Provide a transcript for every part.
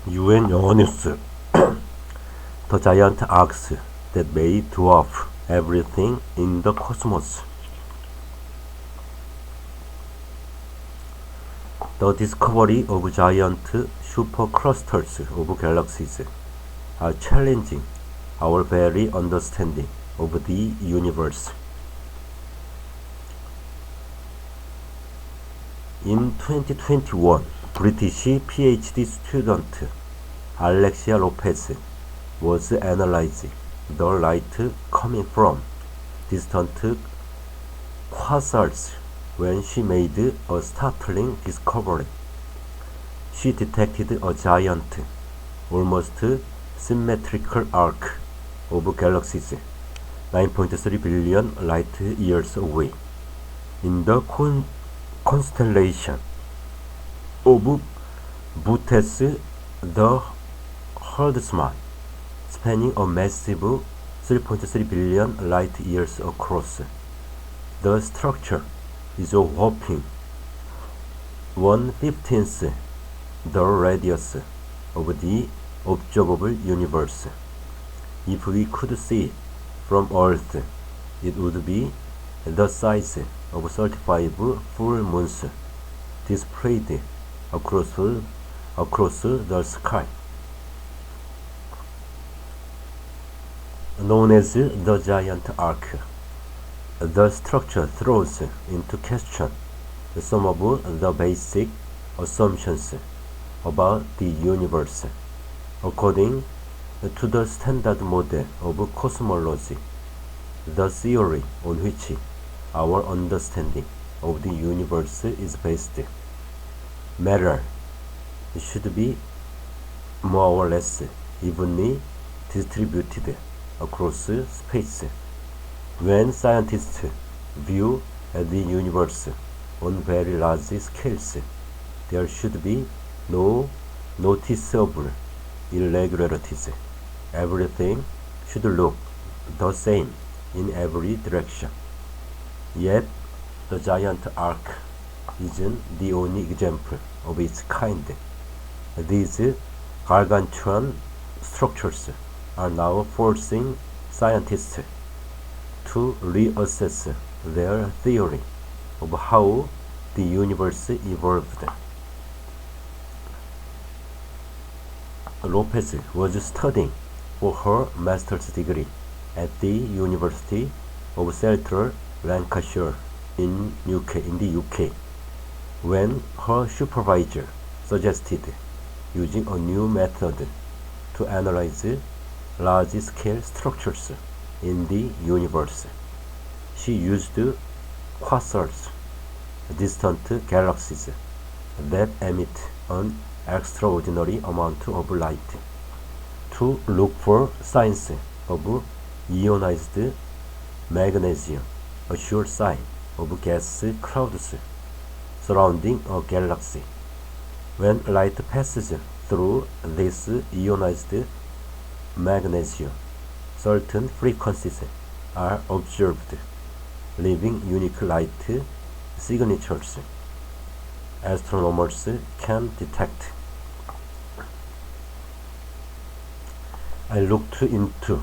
UN 영어뉴스 The giant arcs that may dwarf everything in the cosmos. The discovery of giant superclusters of galaxies are challenging our very understanding of the universe. In 2021, British PhD student Alexia Lopez was analyzing the light coming from distant quasars when she made a startling discovery. She detected a giant, almost symmetrical arc of galaxies 9.3 billion light years away in the constellation of Bootes the Herdsman, spanning a massive 3.3 billion light years across. The structure is a whopping 1/15th the radius of the observable universe. If we could see it from Earth, it would be the size of 35 full moons displayed across the sky. Known as the giant arc, the structure throws into question some of the basic assumptions about the universe. According to the standard model of cosmology, the theory on which our understanding of the universe is based, matter should be more or less evenly distributed across space. When scientists view the universe on very large scales, there should be no noticeable irregularities. Everything should look the same in every direction. Yet, the giant arc isn't the only example of its kind. These gargantuan structures are now forcing scientists to reassess their theory of how the universe evolved. Lopez was studying for her master's degree at the University of Central Lancashire in the UK when her supervisor suggested using a new method to analyze large-scale structures in the universe. She used quasars, distant galaxies that emit an extraordinary amount of light, to look for signs of ionized magnesium, a sure sign of gas clouds surrounding a galaxy. When light passes through this ionized magnesium, certain frequencies are observed, leaving unique light signatures astronomers can detect. I looked into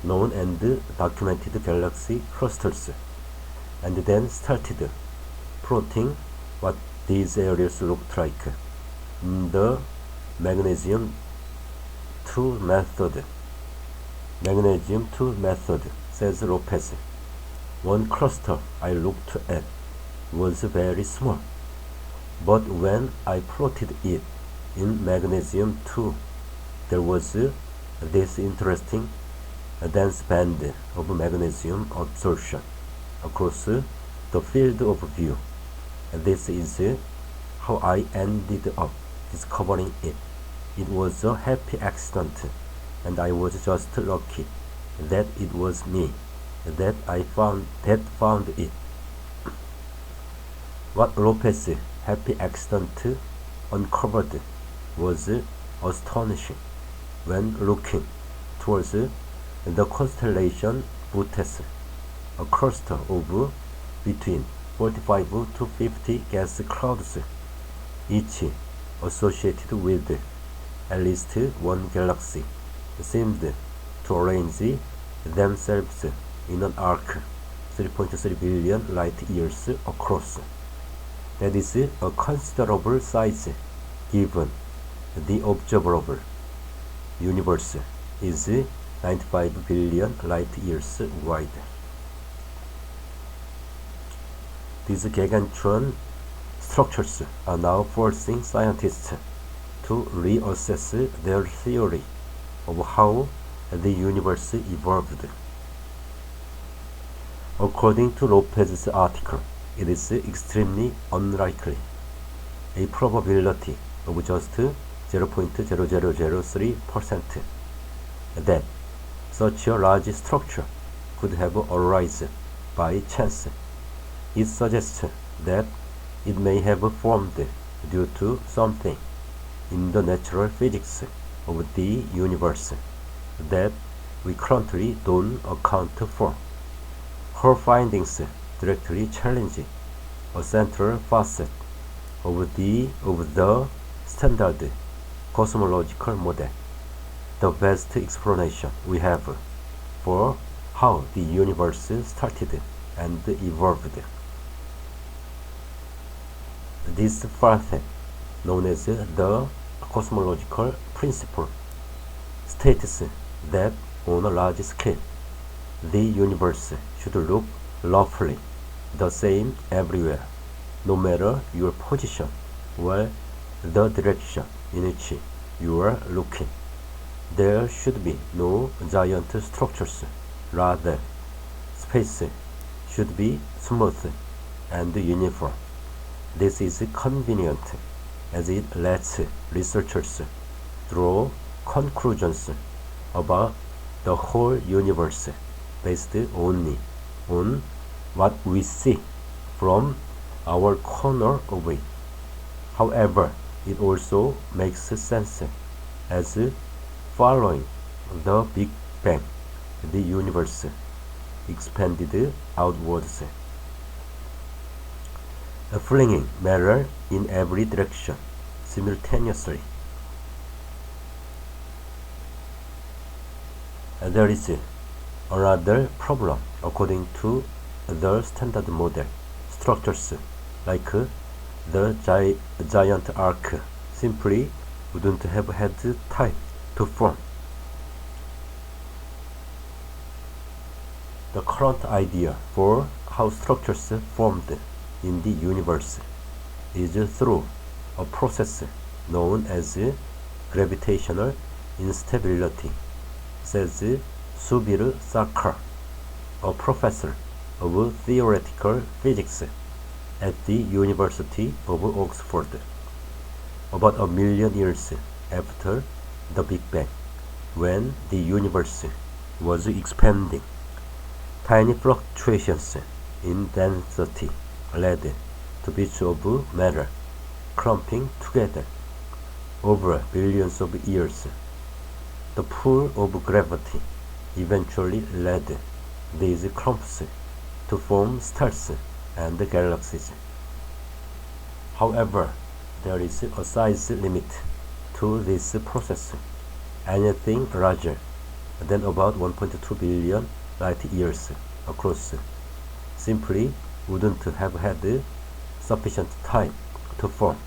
known and documented galaxy clusters and then started plotting what these areas looked like in the magnesium 2 method. Magnesium 2 method, says Lopez. One cluster I looked at was very small, but when I plotted it in magnesium 2, there was this interesting dense band of magnesium absorption across the field of view. This is how I ended up discovering it. It was a happy accident, and I was just lucky that it was me that found it. What Lopez's happy accident uncovered was astonishing. When looking towards the constellation Bootes, a cluster of between 45 to 50 gas clouds, each associated with at least one galaxy seemed to arrange themselves in an arc 3.3 billion light years across. That is a considerable size given the observable universe is 95 billion light years wide. These gargantuan structures are now forcing scientists to reassess their theory of how the universe evolved. According to Lopez's article, it is extremely unlikely, a probability of just 0.0003%, that such a large structure could have arisen by chance. It suggests that it may have formed due to something in the natural physics of the universe that we currently don't account for. Her findings directly challenge a central facet of the standard cosmological model, the best explanation we have for how the universe started and evolved. This facet, known as the cosmological principle, states that on a large scale, the universe should look roughly the same everywhere, no matter your position or the direction in which you are looking. There should be no giant structures. Rather, space should be smooth and uniform. This is convenient as it lets researchers draw conclusions about the whole universe based only on what we see from our corner of it. However, it also makes sense as following the Big Bang, the universe expanded outwards, flinging matter in every direction simultaneously. There is another problem. According to the standard model, structures like the giant arc simply wouldn't have had time to form. The current idea for how structures formed in the universe is through a process known as gravitational instability, says Subir Sarkar, a professor of theoretical physics at the University of Oxford. About a million years after the Big Bang, when the universe was expanding, tiny fluctuations in density led to bits of matter clumping together over billions of years. The pull of gravity eventually led these clumps to form stars and galaxies. However, there is a size limit to this process. Anything larger than about 1.2 billion light years across simply wouldn't have had sufficient time to form.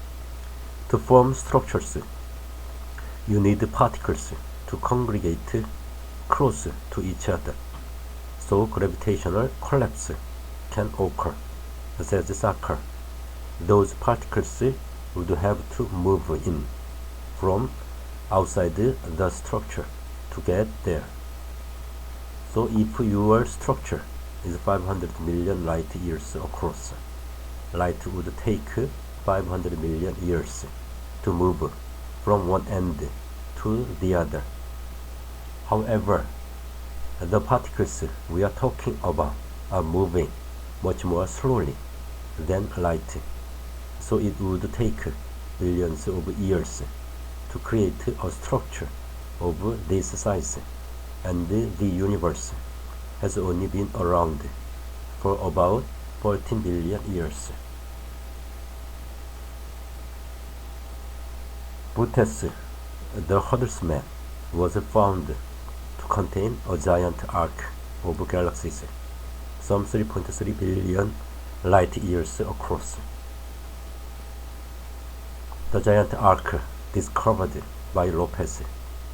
To form structures, you need particles to congregate close to each other, so gravitational collapse can occur, says Sarkar. Those particles would have to move in from outside the structure to get there. So if your structure is 500 million light years across, light would take 500 million years to move from one end to the other. However, the particles we are talking about are moving much more slowly than light, so it would take billions of years to create a structure of this size, and the universe has only been around for about 14 billion years. Bute's The Huddersman was found to contain a giant arc of galaxies, some 3.3 billion light years across. The giant arc discovered by Lopez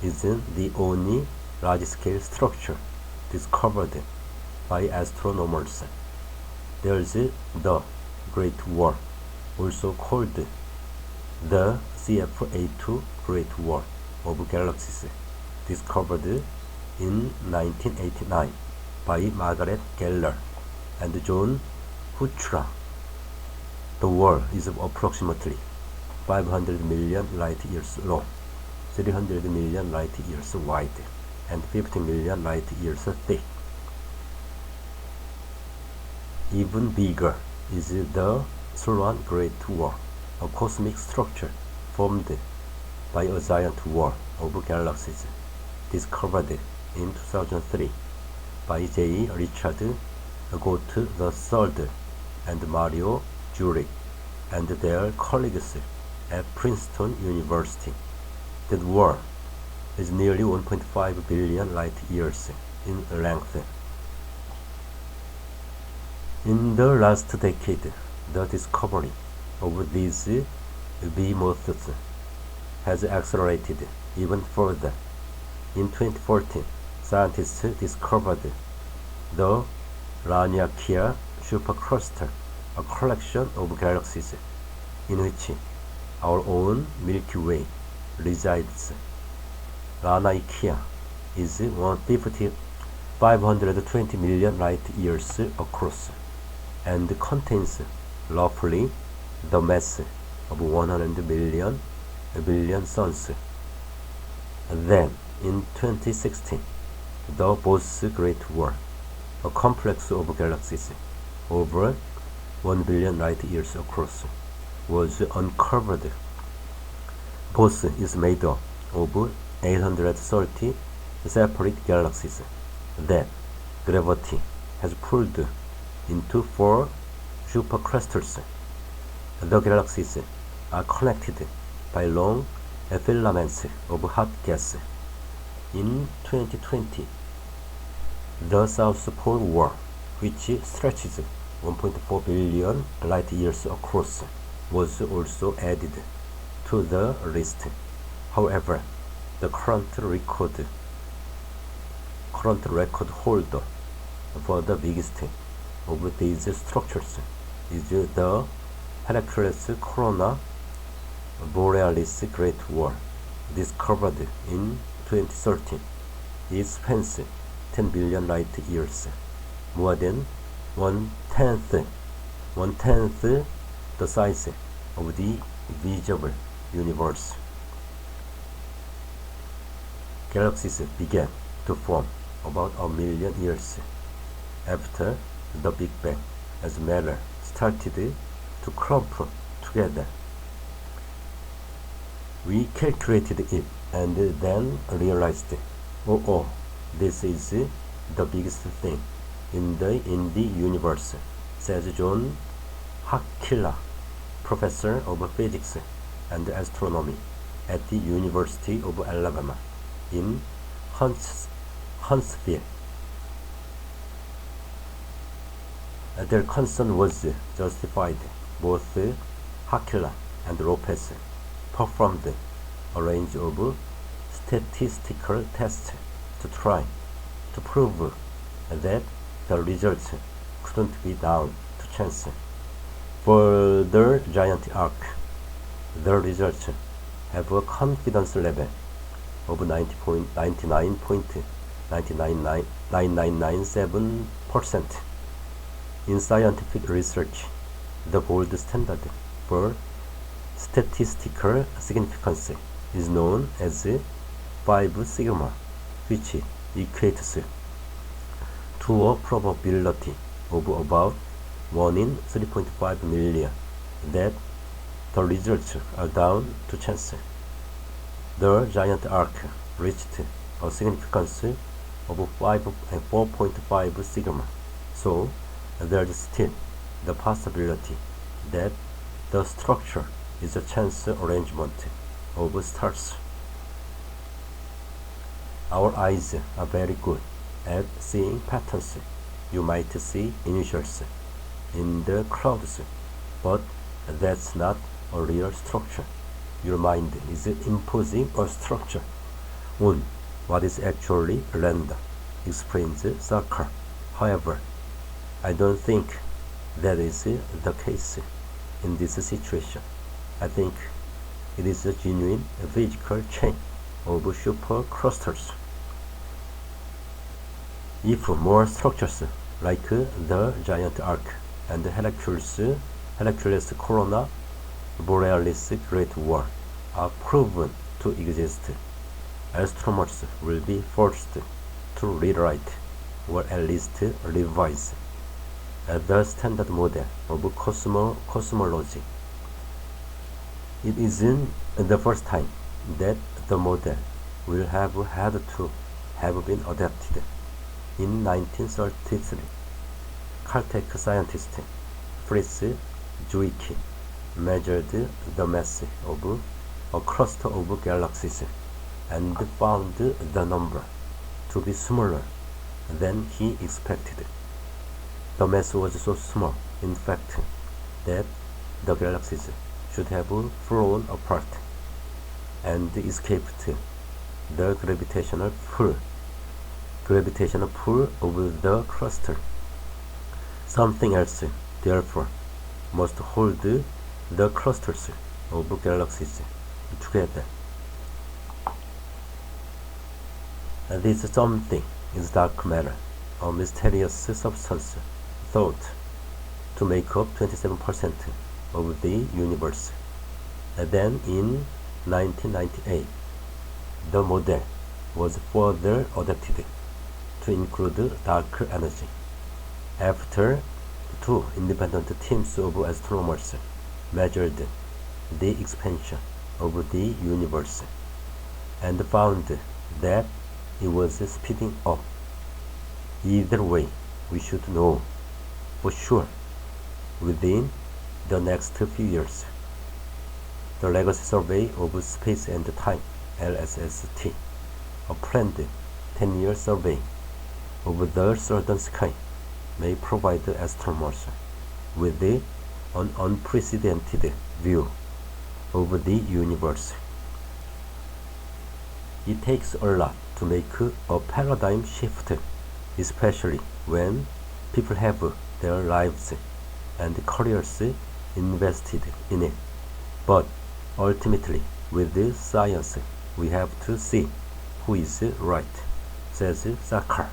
is the only large-scale structure discovered by astronomers. There is the Great Dwarf, also called the CFA2 Great Dwarf of Galaxies, discovered in 1989 by Margaret Geller and John Huchra. The dwarf is approximately 500 million light years long, 300 million light years wide, and 50 million light years thick. Even bigger is the Solon Great Dwarf, a cosmic structure formed by a giant dwarf of galaxies, discovered in 2003 by J. Richard Gott III and Mario Jurek and their colleagues at Princeton University. The dwarf is nearly 1.5 billion light years in length. In the last decade, the discovery of these behemoths has accelerated even further. In 2014, scientists discovered the Laniakea supercluster, a collection of galaxies in which our own Milky Way resides. Laniakea is 520 million light years across and contains roughly the mass of 100 billion suns. Then, in 2016, the Bose Great Dwarf, a complex of galaxies over 1 billion light years across, was uncovered. Bose is made up of 830 separate galaxies that gravity has pulled into 4 superclusters. The galaxies are connected by long filaments of hot gas. In 2020, the South Pole Dwarf, which stretches 1.4 billion light years across, was also added to the list. However, the current record holder for the biggest of these structures is the Hercules Corona Borealis Great Dwarf, discovered in 2013. It spans 10 billion light years, more than one-tenth the size of the visible universe. Galaxies began to form about a million years after the Big Bang, as matter started to clump together. We calculated it and then realized, this is the biggest thing in the universe, says John Hakila, professor of physics and astronomy at the University of Alabama in Huntsville. Their concern was justified. Both Hakila and Lopez performed a range of statistical tests to try to prove that the results couldn't be down to chance. For the giant arc, the results have a confidence level of 99.9997%. In scientific research, the gold standard for statistical significance is known as 5 sigma, which equates to a probability of about 1 in 3.5 million that the results are down to chance. The giant arc reached a significance of 4.5 sigma, so there is still the possibility that the structure is a chance arrangement of stars. Our eyes are very good at seeing patterns. You might see initials in the clouds, but that's not a real structure. Your mind is imposing a structure on what is actually random, explains Sarkar. However, I don't think that is the case in this situation. I think it is a genuine physical chain of superclusters. If more structures like the giant arc and Hercules Corona Borealis Great Wall are proven to exist, astronomers will be forced to rewrite or at least revise the standard model of cosmology. It isn't the first time that the model will have had to have been adapted. In 1933, Caltech scientist Fritz Zwicky measured the mass of a cluster of galaxies and found the number to be smaller than he expected. The mass was so small, in fact, that the galaxies should have flown apart and escaped the gravitational pull of the cluster. Something else, therefore, must hold the clusters of galaxies together. This something is dark matter, a mysterious substance thought to make up 27% of the universe. And then in 1998, the model was further adapted to include dark energy. After two independent teams of astronomers measured the expansion of the universe and found that it was speeding up. Either way, we should know for sure within the next few years. The Legacy Survey of Space and Time, LSST, a planned 10-year survey of the southern sky, may provide astronomers with an unprecedented view of the universe. It takes a lot to make a paradigm shift, especially when people have their lives and careers invested in it. But ultimately, with this science, we have to see who is right, says Sarkar.